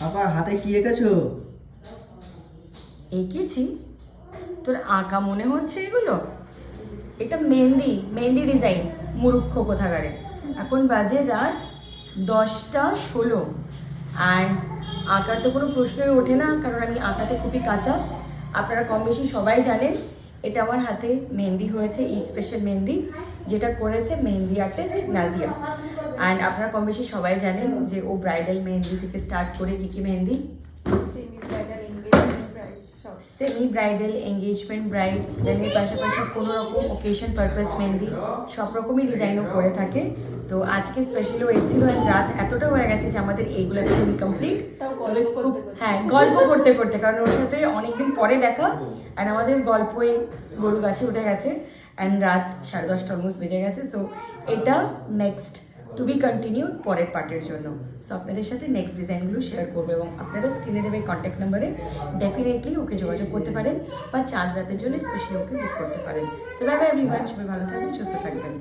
আবার হাতে কি এঁকেছো? এঁকেছি? তোর আঁকা মনে হচ্ছে এগুলো? এটা মেহেন্দি, মেহেন্দি ডিজাইন। মুরুক্ষ কোথাকারে। এখন বাজে রাত 10টা 16। আর আঁকার তো কোনো প্রশ্নই ওঠে না, কারণ আমি আঁকাতে খুবই কাঁচা। আপনারা কম বেশি সবাই জানেন এটা আমার হাতে মেহেন্দি হয়েছে, ঈদ স্পেশাল মেহেন্দি, যেটা করেছে মেহেন্দি আর্টিস্ট নাজিয়া। অ্যান্ড আপনারা কম বেশি সবাই জানেন যে ও ব্রাইডাল মেহেন্দি থেকে স্টার্ট করে কী mehendi, semi bridal, engagement bride, then এর পাশাপাশি কোনো রকম ওকেশন পারপাস মেহেন্দি, সব রকমই ডিজাইনও করে থাকে। তো আজকে স্পেশালিও এসেছিল, রাত এতটা হয়ে গেছে যে আমাদের এইগুলো ইনকমপ্লিট। তবে খুব হ্যাঁ, গল্প করতে করতে, কারণ ওর সাথে অনেকদিন পরে দেখা, অ্যান্ড আমাদের গল্পই গরু গাছে উঠে গেছে, অ্যান্ড রাত 10:30 অলমোস্ট বেজে গেছে। সো এটা নেক্সট টু বি কন্টিনিউড পরের পার্টের জন্য। সো আপনাদের সাথে নেক্সট ডিজাইনগুলো শেয়ার করবো, এবং আপনারা স্ক্রিনে দেবে কন্ট্যাক্ট নাম্বারে ডেফিনেটলি ওকে যোগাযোগ করতে পারেন, বা চাঁদ রাতের জন্য স্পেশালি ওকে বুক করতে পারেন। সো বাই বাই এভরিওয়ান, সবাই ভালো থাকবেন, সুস্থ থাকবেন।